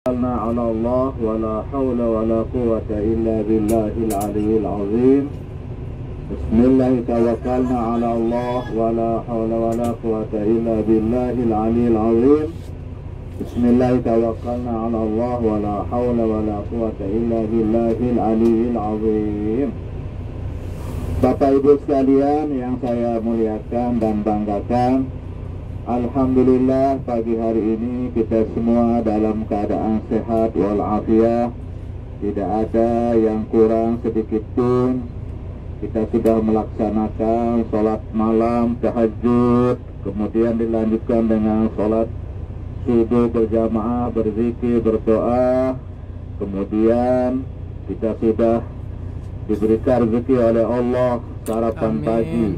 توكلنا على الله ولا حول ولا قوة إلا بالله العلي العظيم. بسم الله توكلنا على الله ولا حول ولا قوة إلا بالله العلي العظيم. بسم الله توكلنا على الله ولا حول ولا قوة إلا بالله العلي العظيم. Bapak Ibu sekalian yang saya muliakan dan banggakan, alhamdulillah pagi hari ini kita semua dalam keadaan sehat walafiat, tidak ada yang kurang sedikit pun. Kita sudah melaksanakan sholat malam tahajud, kemudian dilanjutkan dengan sholat subuh berjamaah, berzikir, berdoa, kemudian kita sudah diberikan rezeki oleh Allah sarapan pagi.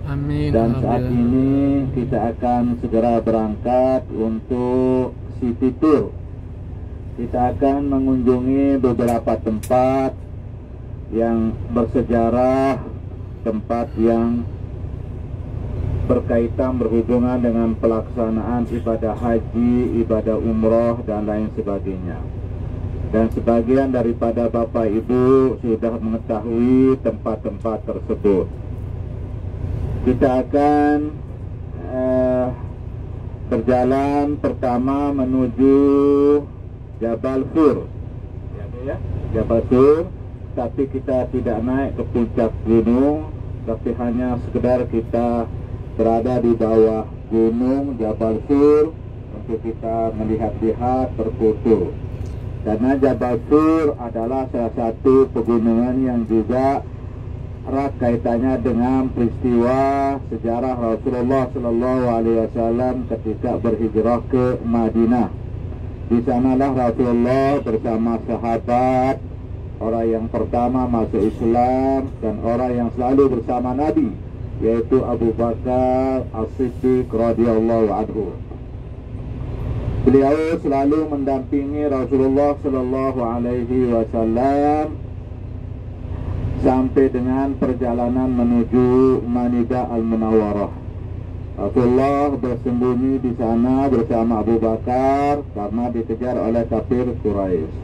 Amin. Dan saat ini kita akan segera berangkat untuk city tour. Kita akan mengunjungi beberapa tempat yang bersejarah, tempat yang berkaitan berhubungan dengan pelaksanaan ibadah haji, ibadah umroh dan lain sebagainya. Dan sebagian daripada Bapak Ibu sudah mengetahui tempat-tempat tersebut. Kita akan berjalan pertama menuju Jabal Sur, Jabal Sur, tapi kita tidak naik ke puncak gunung, tapi hanya sekedar kita berada di bawah gunung Jabal Sur untuk kita melihat-lihat, berfoto. Karena Jabal Sur adalah salah satu pegunungan yang juga erat kaitannya dengan peristiwa sejarah Rasulullah Sallallahu Alaihi Wasallam ketika berhijrah ke Madinah. Di sanalah Rasulullah bersama sahabat, orang yang pertama masuk Islam dan orang yang selalu bersama Nabi, yaitu Abu Bakar As-Siddiq radhiyallahu anhu. Beliau selalu mendampingi Rasulullah Sallallahu Alaihi Wasallam sampai dengan perjalanan menuju Madinah Al-Munawwarah. Rasulullah bersembunyi di sana bersama Abu Bakar karena dikejar oleh kafir Quraisy.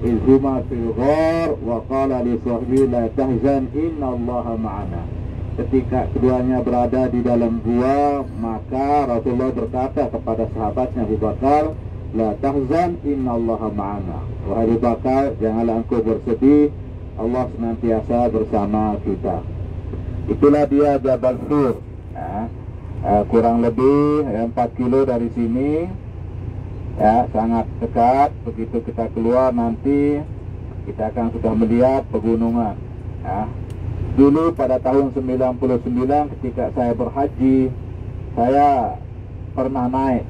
Izhuma fil ghar wa qala li sahbihi la tahzan innallaha ma'ana. Ketika keduanya berada di dalam gua, maka Rasulullah berkata kepada sahabatnya Abu Bakar, la tahzan innallaha ma'ana. Wahai Abu Bakar, janganlah engkau bersedih, Allah senantiasa bersama kita. Itulah dia Jabal Sur, kurang lebih 4 kilo dari sini, sangat dekat. Begitu kita keluar nanti kita akan sudah melihat pegunungan. Dulu pada tahun 99 ketika saya berhaji, saya pernah naik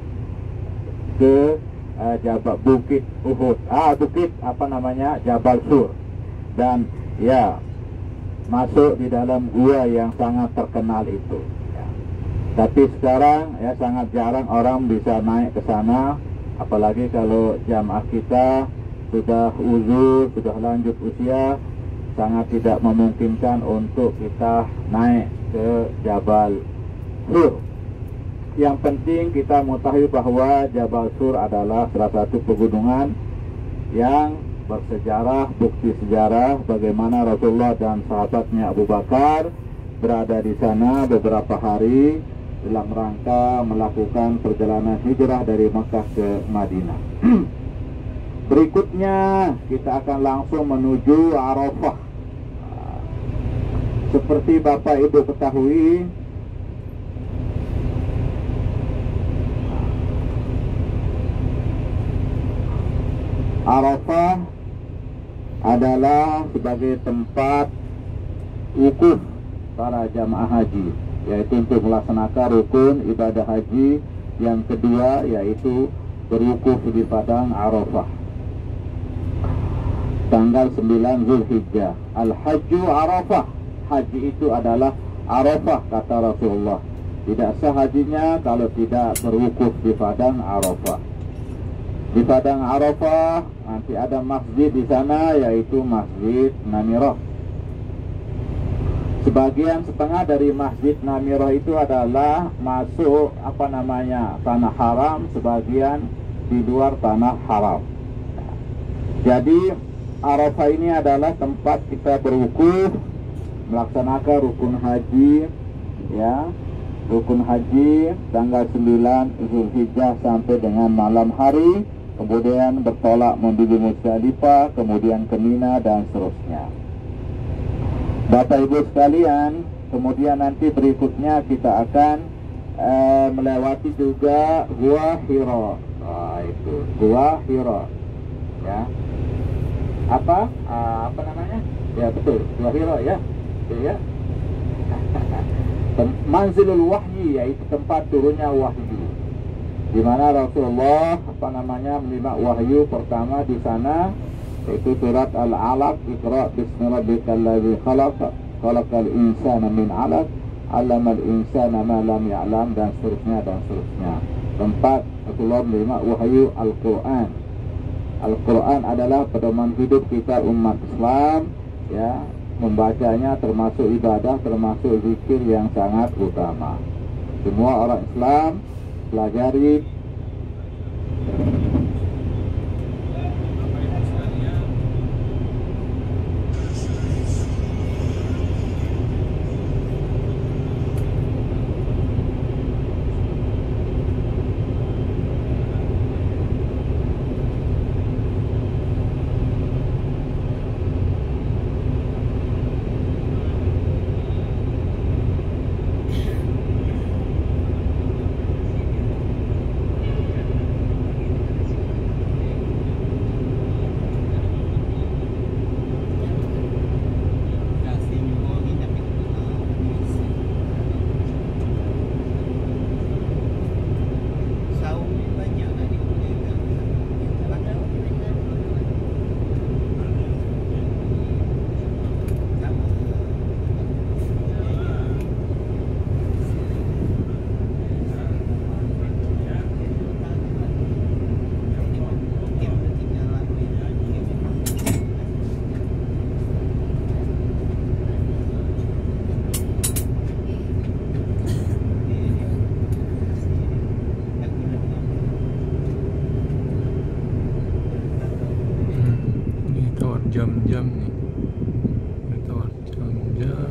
ke Bukit Uhud, Jabal Sur, dan masuk di dalam gua yang sangat terkenal itu. Tapi sekarang sangat jarang orang bisa naik ke sana, apalagi kalau jamaah kita sudah uzur, sudah lanjut usia, sangat tidak memungkinkan untuk kita naik ke Jabal Sur. Yang penting kita mengetahui bahwa Jabal Sur adalah salah satu pegunungan yang bersejarah, bukti sejarah bagaimana Rasulullah dan sahabatnya Abu Bakar berada di sana beberapa hari dalam rangka melakukan perjalanan hijrah dari Makkah ke Madinah. Berikutnya kita akan langsung menuju Arafah. Seperti Bapak Ibu ketahui, Arafah adalah sebagai tempat wukuf para jamaah haji, yaitu untuk melaksanakan rukun ibadah haji yang kedua, yaitu berwukuf di padang Arafah. Tanggal 9 Zulhijjah. Al-Hajju Arafah. Haji itu adalah Arafah, kata Rasulullah. Tidak sah hajinya kalau tidak berwukuf di padang Arafah. Di padang Arafah nanti ada masjid di sana, yaitu Masjid Namirah. Sebagian setengah dari Masjid Namirah itu adalah masuk tanah haram, sebagian di luar tanah haram. Jadi Arafah ini adalah tempat kita berwukuf, melaksanakan rukun haji, ya, rukun haji tanggal 9 Zulhijjah sampai dengan malam hari, kemudian bertolak menuju Musdalifah, kemudian ke Mina dan seterusnya. Bapak Ibu sekalian, kemudian nanti berikutnya kita akan melewati juga Gua Hira. Itu Gua Hira, ya. Apa namanya? Ya betul, Gua Hira, ya, betul, ya. Manzilul Wahyi, yaitu tempat turunnya wahyu, di mana Rasulullah menerima wahyu pertama di sana, yaitu surat Al-Alaq, Iqra bismi rabbikal ladzi khalaq, khalaqal insana min 'alaq, 'allamal insana ma lam ya'lam, dan seterusnya dan seterusnya. Tempat Rasulullah menerima wahyu Al-Qur'an. Al-Quran adalah pedoman hidup kita umat Islam, ya. Membacanya termasuk ibadah, termasuk zikir yang sangat utama. Semua orang Islam pelajari. Jam-jam nih, itu jam-jam.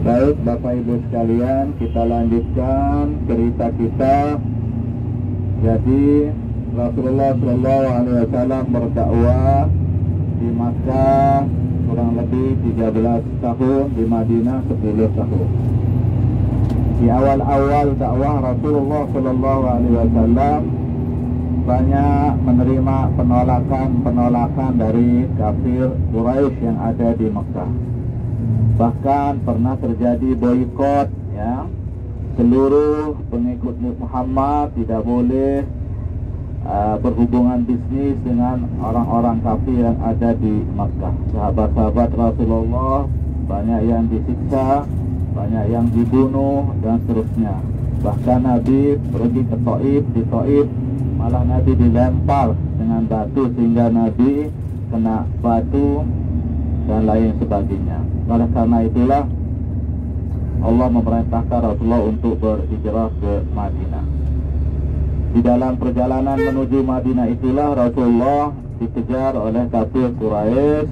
Baik Bapak Ibu sekalian, kita lanjutkan cerita kita. Jadi Rasulullah SAW berdakwah di Makkah kurang lebih 13 tahun, di Madinah 10 tahun. Di awal-awal dakwah Rasulullah SAW banyak menerima penolakan dari kafir Quraisy yang ada di Makkah. Bahkan pernah terjadi boikot, ya. Seluruh pengikut Muhammad tidak boleh berhubungan bisnis dengan orang-orang kafir yang ada di Makkah. Sahabat-sahabat Rasulullah banyak yang disiksa, banyak yang dibunuh, dan seterusnya. Bahkan Nabi pergi ke Taif, di Taif malah Nabi dilempar dengan batu sehingga Nabi kena batu dan lain sebagainya. Oleh karena itulah Allah memerintahkan Rasulullah untuk berhijrah ke Madinah. Di dalam perjalanan menuju Madinah itulah Rasulullah dikejar oleh kafir Quraisy,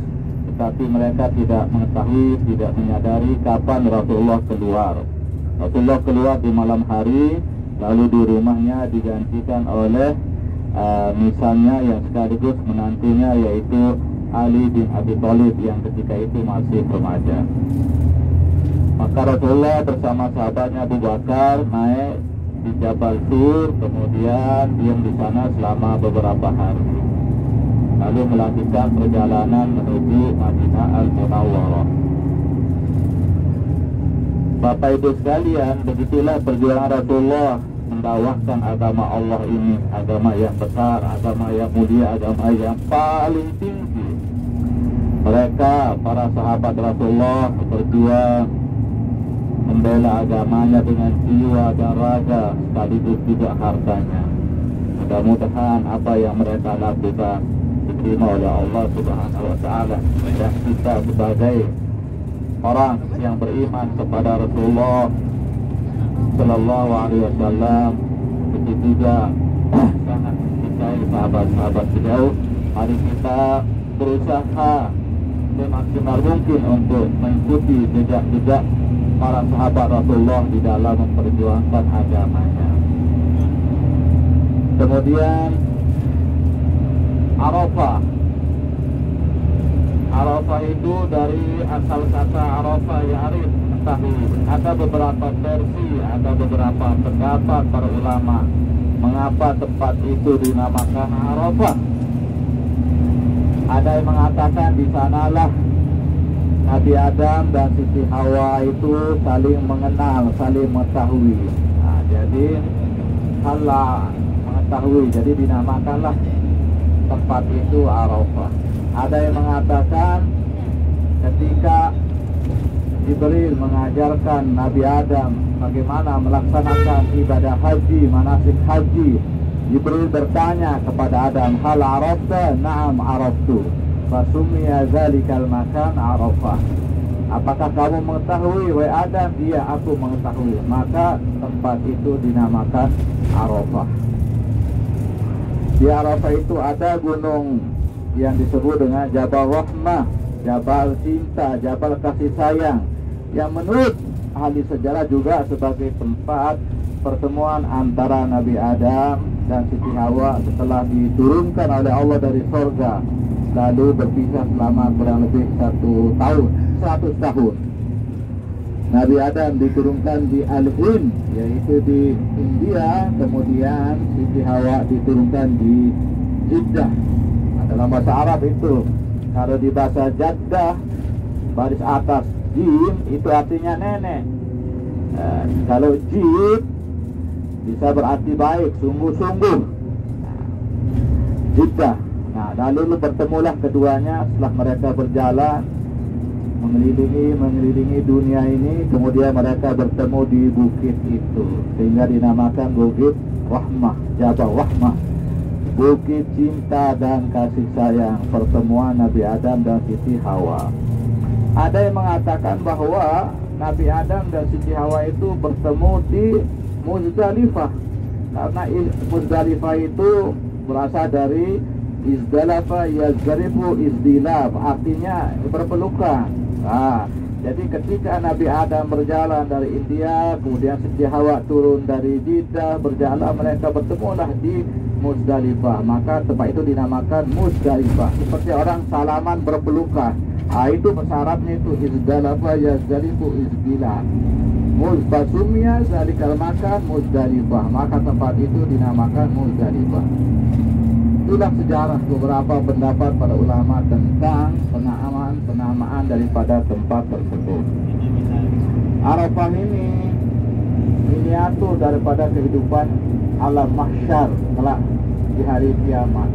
tetapi mereka tidak mengetahui, tidak menyadari kapan Rasulullah keluar. Rasulullah keluar di malam hari, lalu di rumahnya digantikan oleh misalnya yang sekaligus menantunya, yaitu Ali bin Abi Thalib yang ketika itu masih remaja. Maka Rasulullah bersama sahabatnya Abu Bakar naik di Jabal Tur, kemudian diam di sana selama beberapa hari, lalu melanjutkan perjalanan menuju Madinah Al-Munawwarah. Bapak Ibu sekalian, begitulah perjuangan Rasulullah mendakwahkan agama Allah ini, agama yang besar, agama yang mulia, agama yang paling tinggi. Mereka, para sahabat Rasulullah, berjuang membela agamanya dengan jiwa dan raga, sekaligus juga hartanya. Mudah-mudahan apa yang mereka lakukan diterima oleh Allah Subhanahu wa Ta'ala, dan kita sebagai orang yang beriman kepada Rasulullah Sallallahu Alaihi Wasallam itu juga sangat mencintai sahabat-sahabat beliau. Mari kita berusaha semaksimal mungkin untuk mengikuti jejak-jejak para sahabat Rasulullah di dalam memperjuangkan agamanya. Kemudian Arafah. Arafah itu dari asal kata Arafah Ya'rif, mengetahui. Ada beberapa versi, ada beberapa pendapat para ulama mengapa tempat itu dinamakan Arafah. Ada yang mengatakan di sanalah Nabi Adam dan Siti Hawa itu saling mengenal, saling mengetahui. Nah, jadi salah mengetahui, jadi dinamakanlah tempat itu Arafah. Ada yang mengatakan ketika Jibril mengajarkan Nabi Adam bagaimana melaksanakan ibadah haji, manasik haji, Jibril bertanya kepada Adam, hal arafta? Na'am araftu. Fasumiya zalikal makan Arafah. Apakah kamu mengetahui, wahai Adam? Iya, aku mengetahui. Maka tempat itu dinamakan Arafah. Di Arafah itu ada gunung yang disebut dengan Jabal Rahmah, Jabal Cinta, Jabal Kasih Sayang, yang menurut ahli sejarah juga sebagai tempat pertemuan antara Nabi Adam dan Siti Hawa setelah diturunkan oleh Allah dari sorga, lalu berpisah selama kurang lebih 100 tahun. Nabi Adam diturunkan di Al-Hind, yaitu di India, kemudian Siti Hawa diturunkan di Jeddah. Nah, dalam bahasa Arab itu, kalau di bahasa Jeddah, baris atas jim itu artinya nenek. Kalau jid bisa berarti baik, sungguh-sungguh. Jeddah. Nah, lalu bertemulah keduanya setelah mereka berjalan mengelilingi dunia ini, kemudian mereka bertemu di bukit itu, sehingga dinamakan Bukit Rahmah, Jabal Rahmah, Bukit Cinta dan Kasih Sayang, pertemuan Nabi Adam dan Siti Hawa. Ada yang mengatakan bahwa Nabi Adam dan Siti Hawa itu bertemu di Muzdalifah, karena Muzdalifah itu berasal dari Izdalafa yazgarifu izdilaf, artinya berpelukan. Nah, jadi ketika Nabi Adam berjalan dari India, kemudian Siti Hawa turun dari Jeddah berjalan, mereka bertemulah di Muzdalifah. Maka tempat itu dinamakan Muzdalifah. Seperti orang salaman berpelukan. Itu syaratnya itu izdalafa yazdalifu izgila. Basumia zalikal makan Muzdalifah. Maka tempat itu dinamakan Muzdalifah. Itulah sejarah beberapa pendapat para ulama tentang penamaan daripada tempat tersebut. Arafah ini miniatur daripada kehidupan alam mahsyar kelak di hari kiamat,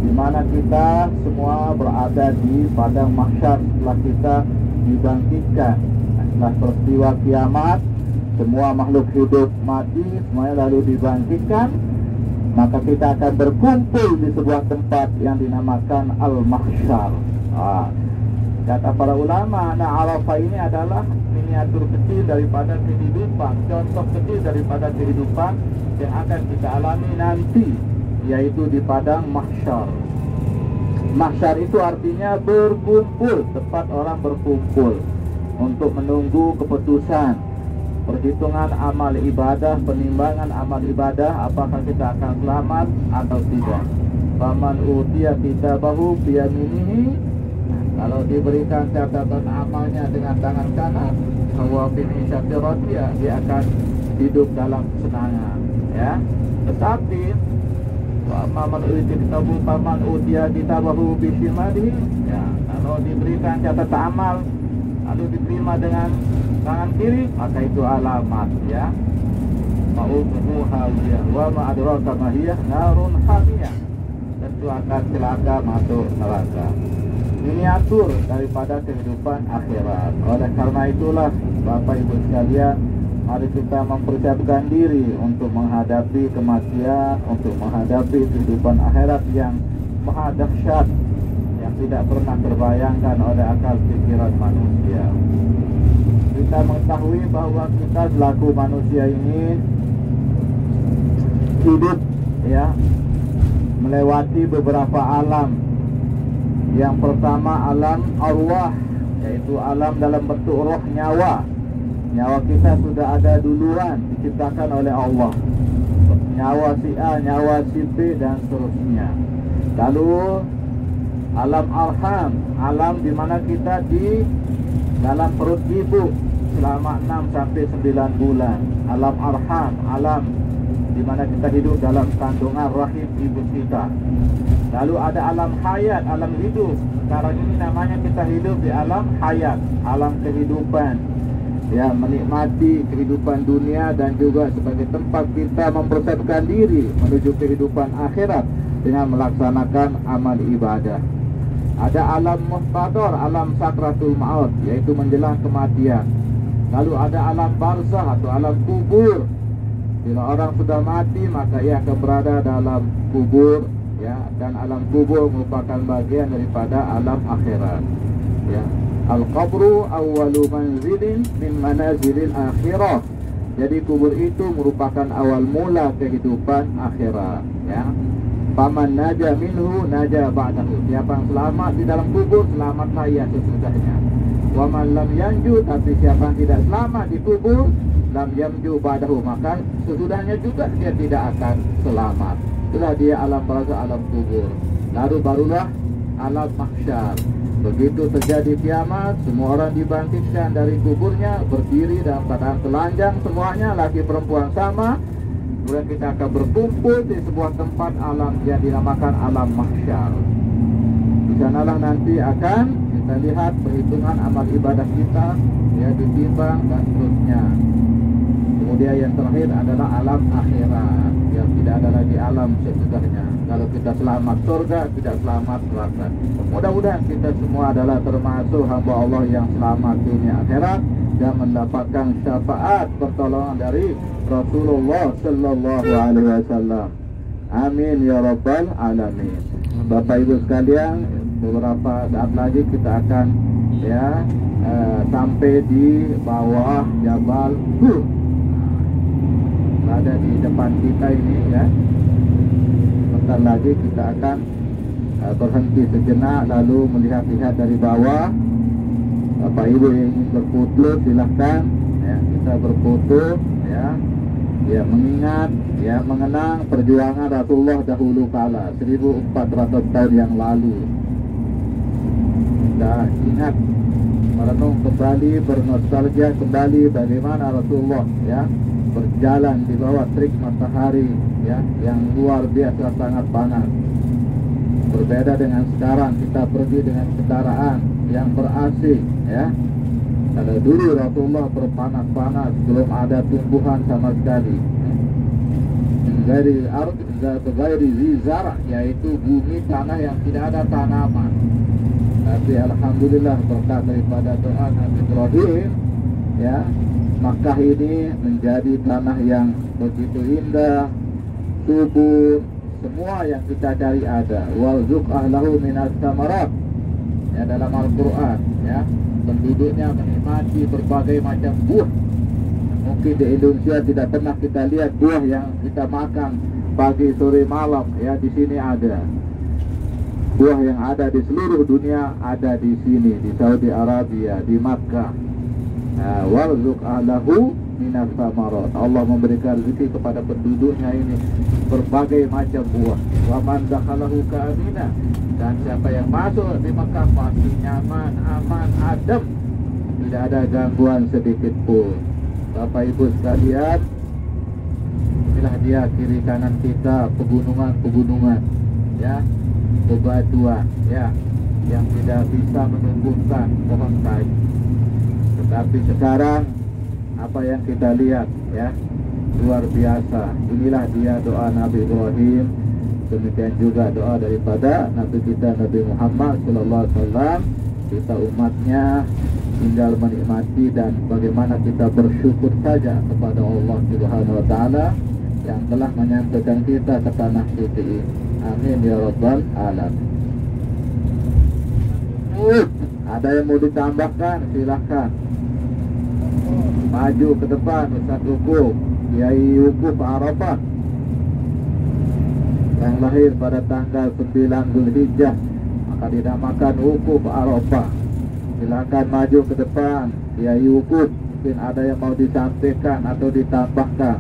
di mana kita semua berada di padang mahsyar setelah kita dibangkitkan. Setelah peristiwa kiamat, semua makhluk hidup mati, semuanya lalu dibangkitkan. Maka kita akan berkumpul di sebuah tempat yang dinamakan Al-Mahsyar. Kata para ulama, Arafah ini adalah miniatur kecil daripada kehidupan, contoh kecil daripada kehidupan yang akan kita alami nanti, yaitu di padang mahsyar. Mahsyar itu artinya berkumpul, tempat orang berkumpul untuk menunggu keputusan, perhitungan amal ibadah, penimbangan amal ibadah, apakah kita akan selamat atau tidak. Faman utiya kitabahu biyaminihi, kalau diberikan catatan amalnya dengan tangan kanan, bahwa dia akan hidup dalam kesenangan, ya. Tetapi faman utiya kitabahu bishimalihi, ya, kalau diberikan catatan amal lalu diterima dengan tangan kiri, maka itu alamat, ya. Ma'umuhu hawiyah wa ma'adraka mahiyah narun hamiyah, tentu akan celaka masuk neraka. Miniatur daripada kehidupan akhirat. Oleh karena itulah Bapak Ibu sekalian, mari kita mempersiapkan diri untuk menghadapi kematian, untuk menghadapi kehidupan akhirat yang maha dahsyat, yang tidak pernah terbayangkan oleh akal pikiran manusia. Kita mengetahui bahwa kita selaku manusia ini hidup, ya, melewati beberapa alam. Yang pertama alam arwah, yaitu alam dalam bentuk roh, nyawa. Nyawa kita sudah ada duluan, diciptakan oleh Allah. Nyawa si A, nyawa si B, dan seterusnya. Lalu alam arham, alam di mana kita di dalam perut ibu selama 6 sampai 9 bulan. Alam arham, alam di mana kita hidup dalam kandungan rahim ibu kita. Lalu ada alam hayat, alam hidup. Sekarang ini namanya kita hidup di alam hayat, alam kehidupan, ya, menikmati kehidupan dunia dan juga sebagai tempat kita mempersiapkan diri menuju kehidupan akhirat dengan melaksanakan amal ibadah. Ada alam muhtadar, alam sakratul maut, yaitu menjelang kematian. Lalu ada alam barzah atau alam kubur. Bila orang sudah mati, maka ia akan berada dalam kubur, ya, dan alam kubur merupakan bagian daripada alam akhirat, ya. Al-qabru awwalu manzilin min manazilil akhirah. Jadi kubur itu merupakan awal mula kehidupan akhirat, ya. Faman naja minhu naja ba'dahu. Siapa yang selamat di dalam kubur, selamatlah ia sesudahnya. Wa man lam yanju, tapi siapa yang tidak selamat di kubur, lam yamju ba'dahu, maka sesudahnya juga dia tidak akan selamat. Itulah dia alam barzah, alam kubur. Lalu barulah alam mahsyar. Begitu terjadi kiamat, semua orang dibangkitkan dari kuburnya, berdiri dalam keadaan telanjang semuanya, laki perempuan sama. Kemudian kita akan berkumpul di sebuah tempat alam yang dinamakan alam mahsyar. Di sanalah nanti akan kita lihat perhitungan amal ibadah kita, ya, ditimbang dan seterusnya. Kemudian yang terakhir adalah alam akhirat, yang tidak ada lagi alam sesudahnya. Kalau kita selamat surga, tidak selamat neraka. Mudah-mudahan kita semua adalah termasuk hamba Allah yang selamat dunia akhirat dan mendapatkan syafaat pertolongan dari Rasulullah Sallallahu Alaihi Wasallam. Amin ya Rabbal Alamin. Bapak Ibu sekalian, beberapa saat lagi kita akan, ya, sampai di bawah Jabal Hur. Ada di depan kita ini, ya. Sebentar lagi kita akan berhenti sejenak lalu melihat-lihat dari bawah. Bapak Ibu yang ingin berfoto silahkan, ya, kita berfoto, ya. ya mengingat, ya mengenang perjuangan Rasulullah dahulu kala 1400 tahun yang lalu. Kita ingat, merenung kembali, bernostalgia kembali bagaimana Rasulullah ya berjalan di bawah terik matahari ya yang luar biasa sangat panas. Berbeda dengan sekarang, kita pergi dengan kendaraan yang ber-AC ya. Kalau dulu Rasulullah berpanas-panas, belum ada tumbuhan sama sekali. Dari zizar, yaitu bumi tanah yang tidak ada tanaman. Tapi alhamdulillah berkat daripada doa Nabi Ibrahim ya, Makkah ini menjadi tanah yang begitu indah, subur, semua yang kita cari ada. Warzuq ahlahu minas samarat ya, dalam Al-Quran ya, penduduknya menikmati berbagai macam buah. Mungkin di Indonesia tidak pernah kita lihat buah yang kita makan pagi, sore, malam ya, di sini ada. Buah yang ada di seluruh dunia ada di sini, di Saudi Arabia, di Makkah. Warzuq ahlahu minas samarat. Allah memberikan rezeki kepada penduduknya ini berbagai macam buah. Wa man dakhalahu ka'amina. Dan siapa yang masuk di Makkah pasti nyaman, aman, adem, tidak ada gangguan sedikit pun. Bapak Ibu sekalian, inilah dia kiri kanan kita, pegunungan-pegunungan ya, bebatuan ya, yang tidak bisa menumbuhkan pohon kayu. Tetapi sekarang apa yang kita lihat ya, luar biasa. Inilah dia doa Nabi Ibrahim, demikian juga doa daripada Nabi kita Nabi Muhammad SAW. Kita umatnya tinggal menikmati dan bagaimana kita bersyukur saja kepada Allah Subhanahu wa Ta'ala yang telah menyampaikan kita ke tanah suci ini. Amin ya rabbal alamin. Ada yang mau ditambahkan, silahkan. Maju ke depan, Ustaz Uku, Kiai Uku Pak Arafah yang lahir pada tanggal 9 Zulhijjah, maka dinamakan Uku Pak Arafah. Silakan maju ke depan, Kiai Uku. Mungkin ada yang mau disampaikan atau ditambahkan.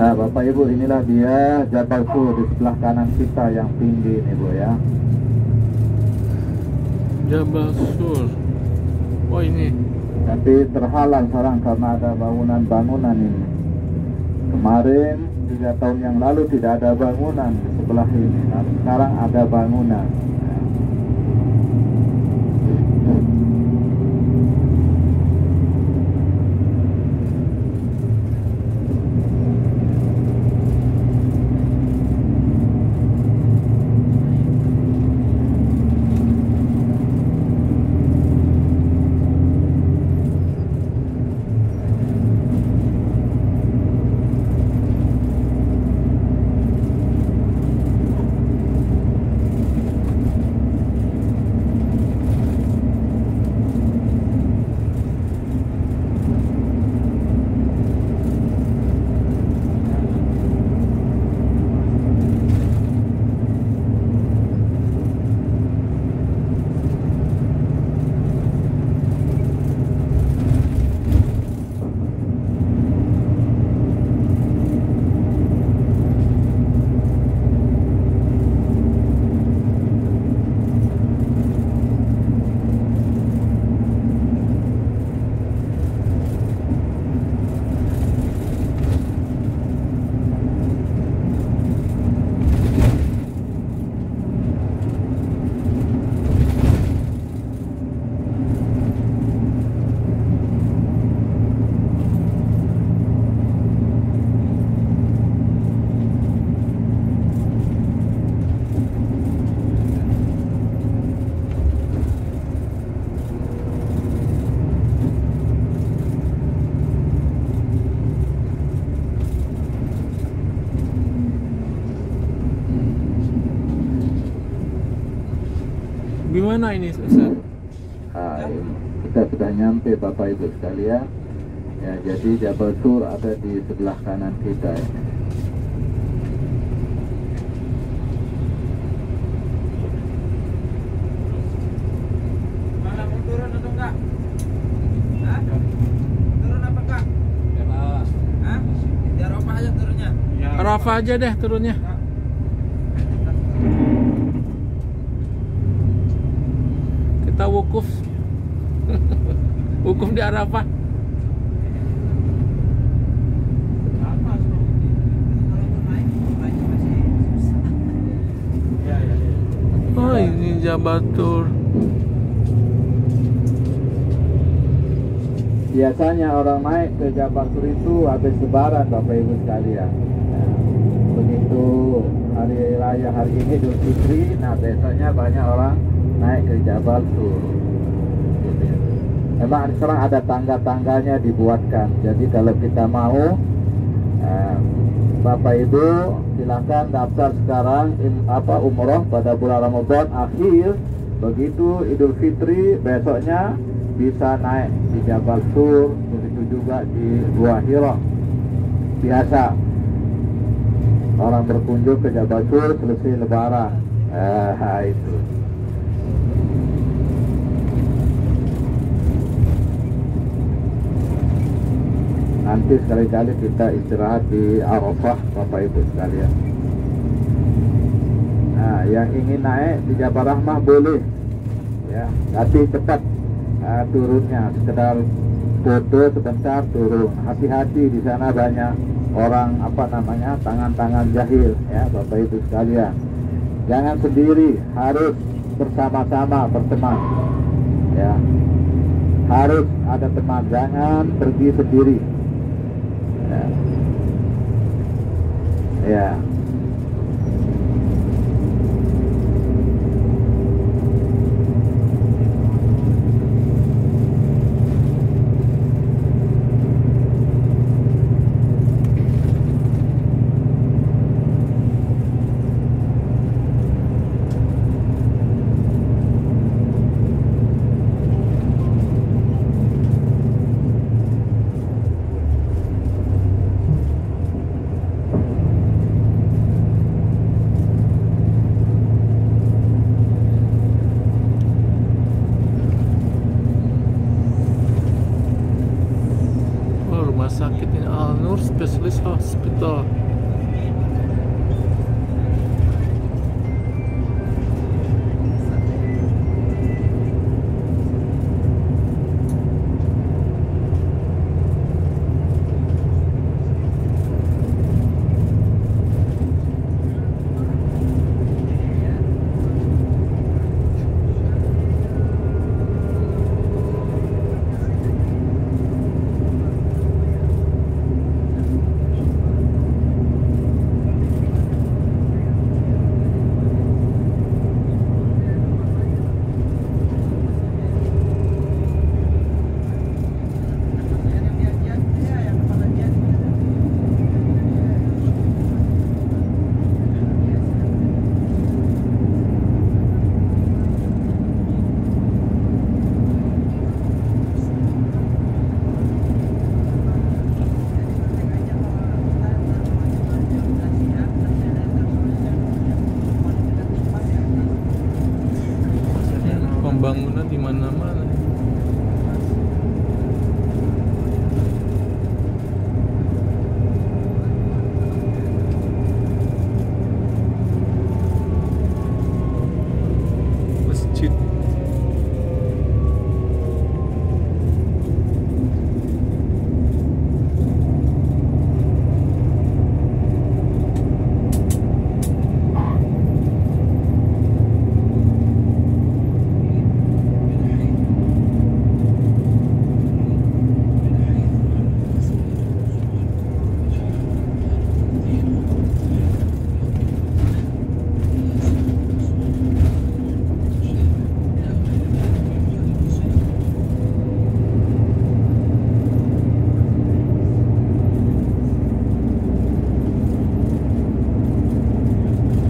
Nah, Bapak Ibu, inilah dia Jabal Sur di sebelah kanan kita yang tinggi ini, Bu ya. Jabal Sur. Oh ini. Tapi terhalang sekarang karena ada bangunan-bangunan ini. Kemarin 3 tahun yang lalu tidak ada bangunan di sebelah ini. Nah, sekarang ada bangunan. Gimana ini, Ustaz? Kita sudah nyampe, Bapak Ibu sekalian. Ya, jadi Jabal Sur ada di sebelah kanan kita ini. Mana mau turun atau enggak? Hah? Turun apa enggak? Hah? Di Arafah aja turunnya. Arafah aja deh turunnya. Kita wukuf. Wukuf di Arafah. Oh, ini Jabal Sur. Biasanya orang naik ke Jabal Sur itu habis lebaran, Bapak Ibu sekalian. Nah, begitu hari raya hari ini Idul Fitri, nah biasanya banyak orang naik ke Jabal Sur. Memang sekarang ada tangga-tangganya dibuatkan. Jadi kalau kita mau, Bapak Ibu silahkan daftar sekarang umroh pada bulan Ramadan akhir. Begitu Idul Fitri besoknya bisa naik di Jabal Sur. Begitu juga di Gua Hira. Biasa orang berkunjung ke Jabal Sur selesai lebaran. Itu. Nanti sekali-kali kita istirahat di Arafah, Bapak Ibu sekalian. Nah, yang ingin naik di Jabal Rahmah boleh, ya, tapi cepat turunnya. Sekedar foto sebentar turun. Hati-hati, di sana banyak orang tangan-tangan jahil, ya, Bapak Ibu sekalian. Jangan sendiri, harus bersama-sama berteman, ya. Harus ada teman, jangan pergi sendiri. Ya. Rumah sakit ini Al Nur Specialist Hospital. Pembangunan di mana-mana. Masjid.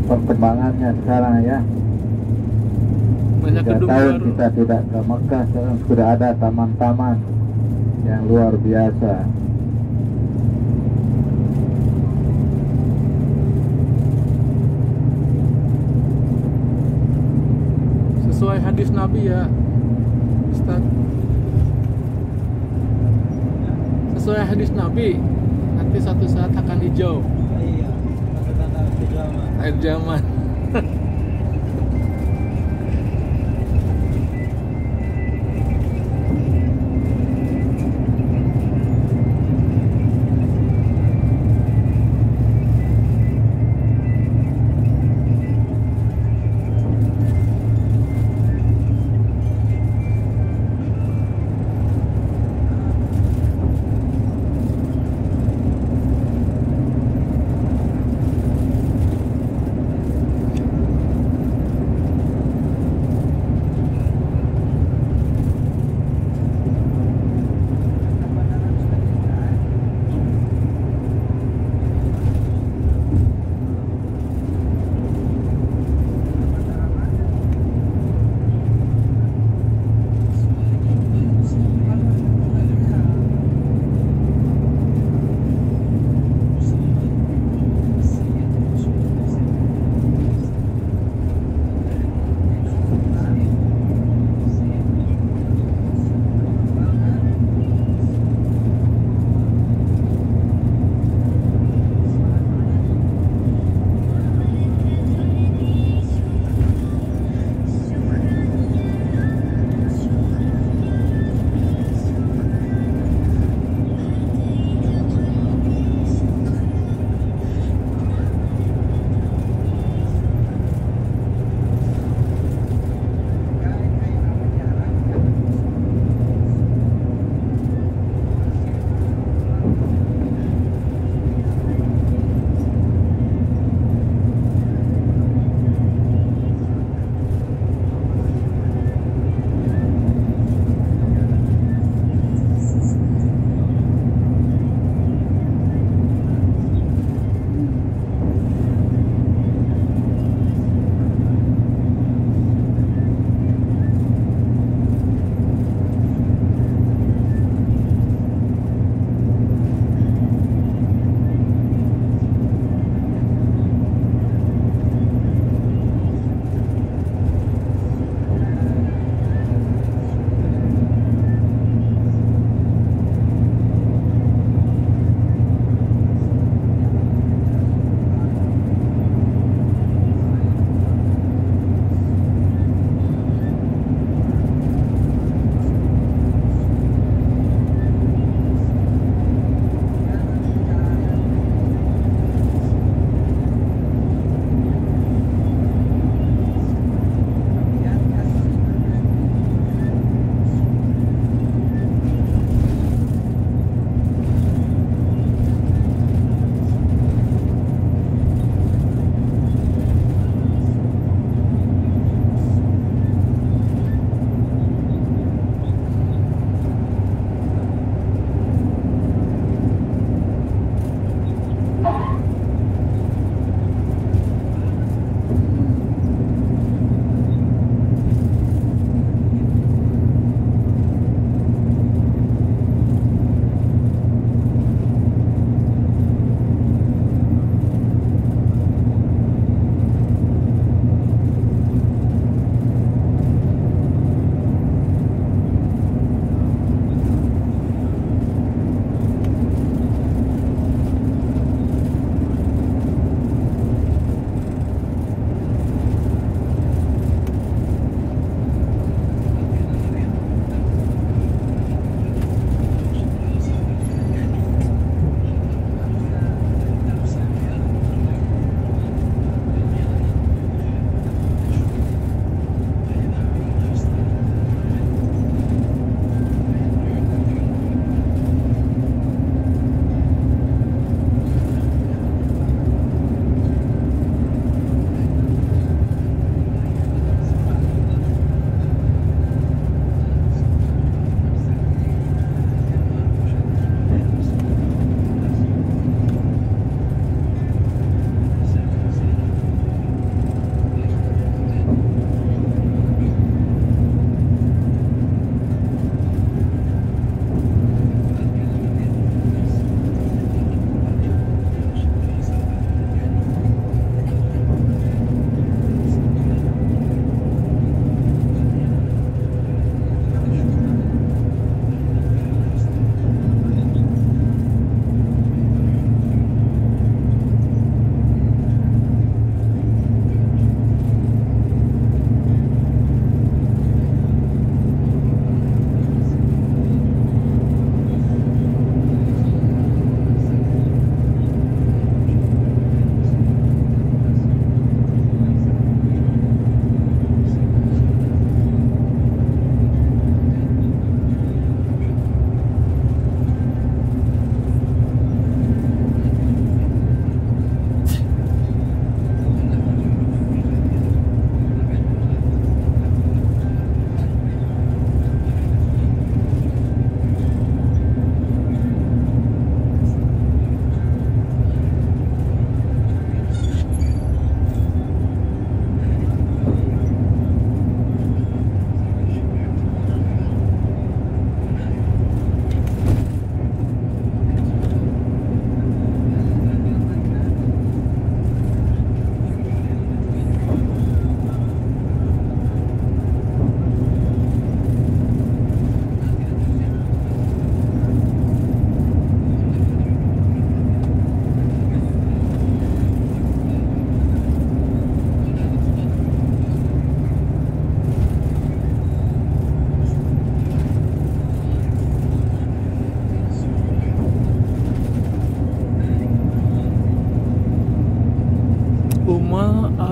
Perkembangannya sekarang ya. Banyak 3 gedung tahun baru. kita tidak ke Mekah, sekarang sudah ada taman-taman yang luar biasa. Sesuai hadis Nabi ya, Ustaz. Sesuai hadis Nabi, nanti suatu saat akan hijau. Iya, kata-kata zaman. Air zaman.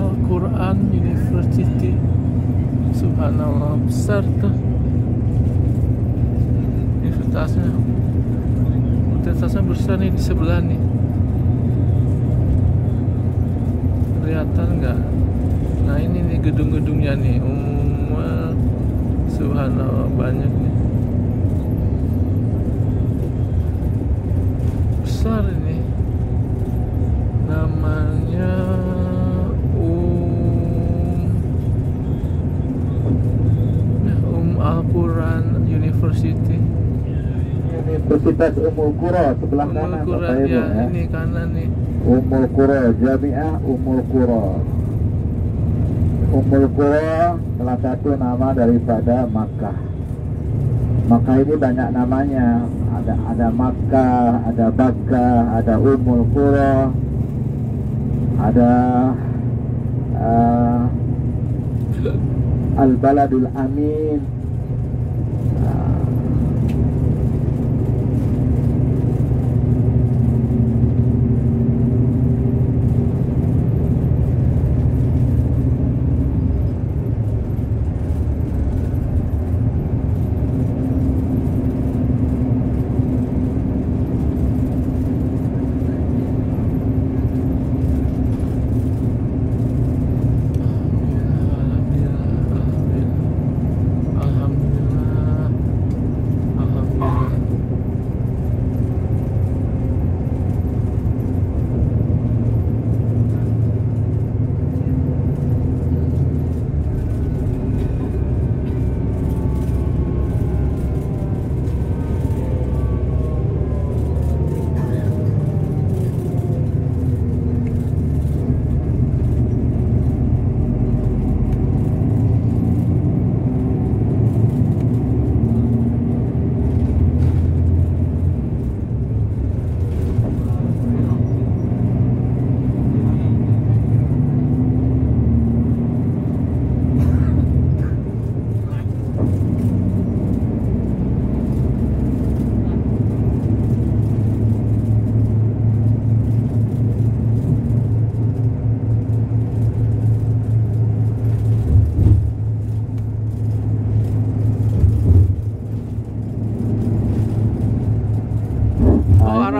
Al-Quran University. Subhanallah, besar tuh universitasnya. Universitasnya besar nih di sebelah nih. Kelihatan nggak? Nah ini nih gedung-gedungnya nih. Subhanallah, banyak nih. Besar ini. Namanya Al-Quran University. Universitas Ummul Qura sebelah kanan Bapak Ibu ya. Ini kanan nih. Ummul Qura, Jami'ah Ummul Qura. Ummul Qura salah satu nama daripada Makkah. Makkah ini banyak namanya. Ada Makkah, ada Bakkah, ada Ummul Qura, ada Al-Baladul Amin.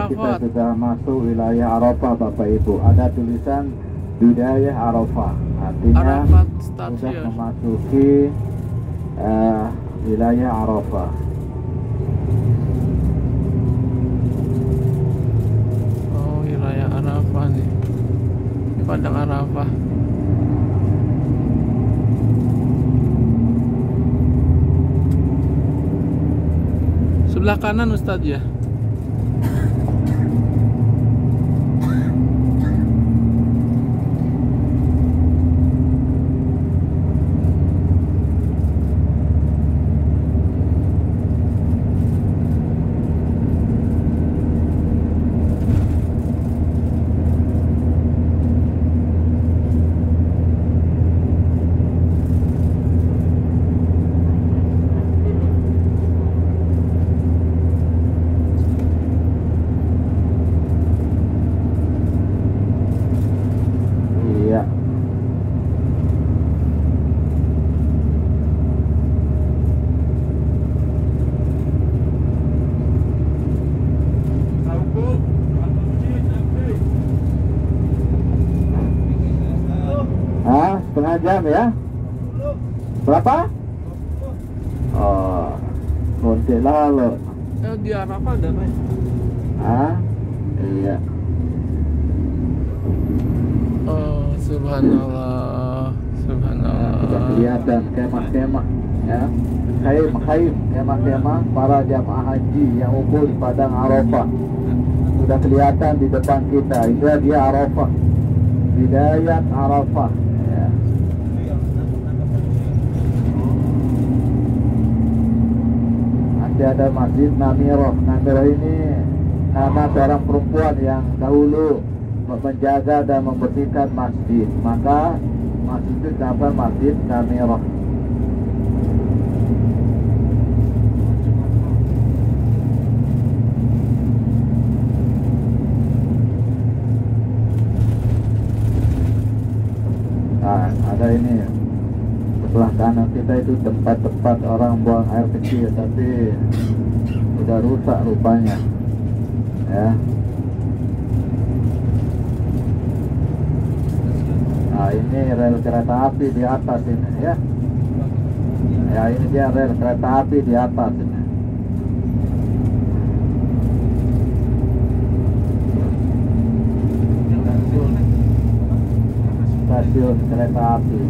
Kita sudah masuk wilayah Arafah Bapak Ibu. Ada tulisan Bidayah Arafah. Artinya Arafat sudah memasuki wilayah Arafah. Oh, wilayah Arafah nih. Di Padang Arafah. Sebelah kanan Ustadz ya. Setengah jam ya? Berapa? Oh, kontek lalu. Di Arafah ada Pak? Iya. Oh, subhanallah, subhanallah. Sudah kelihatan kemah-kemah ya. Kemah-kemah para jamaah haji yang wukuf di Padang Arafah. Sudah kelihatan di depan kita. Itu dia Arafah. Bidayat Arafah. Ya. Nanti ada Masjid Namirah. Namirah ini nama seorang perempuan yang dahulu menjaga dan membersihkan masjid. Maka masjid itu dinamakan Masjid Namirah. kanan kita itu tempat-tempat orang buang air kecil, tapi udah rusak rupanya ya. Nah ini rel kereta api di atas ini ya. Ya ini dia rel kereta api di atas ini. Stasiun kereta api.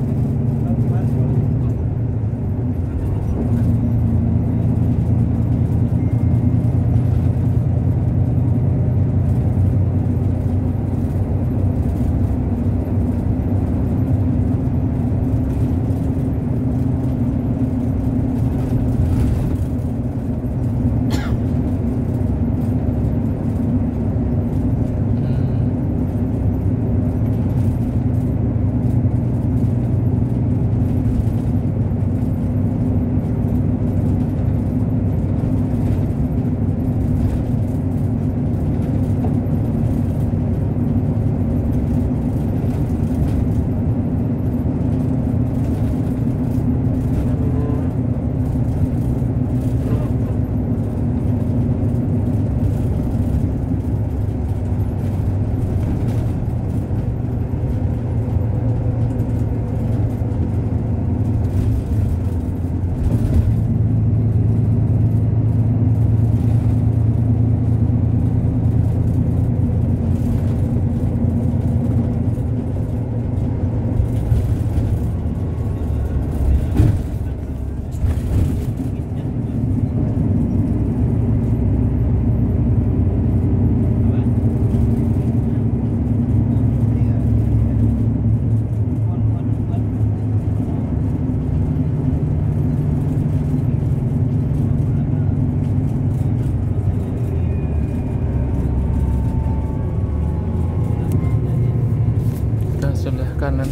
Sebelah kanan.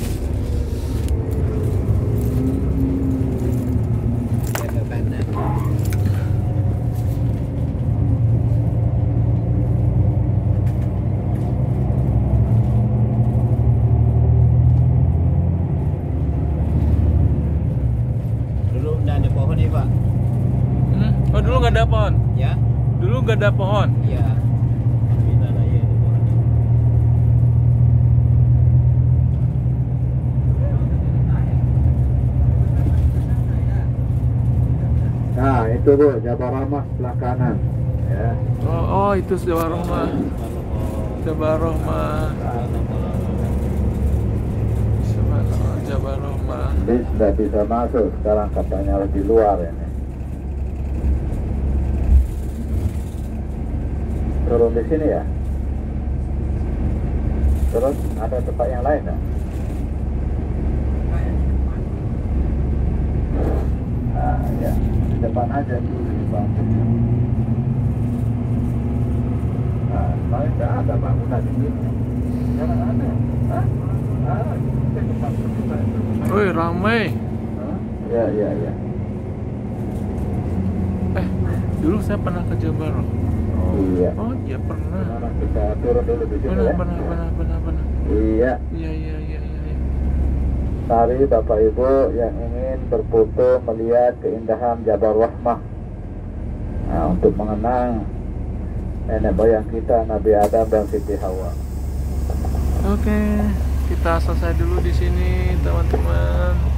Dulu nggak ada pohon nih Pak. Oh dulu nggak ada pohon? Ya? Dulu nggak ada pohon. Iya. Kita ada ya ada pohon. Nah itu Bu, Jabal Rahmah sebelah kanan ya. Oh itu Jabal Rahmah. Jabal Rahmah. Jabal Rahmah. Bis sudah bisa masuk sekarang, katanya lebih luar ini. Turun di sini ya. Terus ada tempat yang lain nggak? Nah ya, di depan aja dulu di depan. Nah, paling nggak ada bangunan di sini. Sekarang ada. Hah? Ah, kita depan kita. Woi ramai. Ya, ya, ya. Dulu saya pernah ke Jabal. Iya. Oh iya pernah. Gimana kita turun dulu di sini ya? Benar. Iya. Iya. Mari Bapak Ibu yang ingin berfoto melihat keindahan Jabal Rahmah. Nah, untuk mengenang nenek moyang kita Nabi Adam dan Siti Hawa. Oke, kita selesai dulu di sini teman-teman.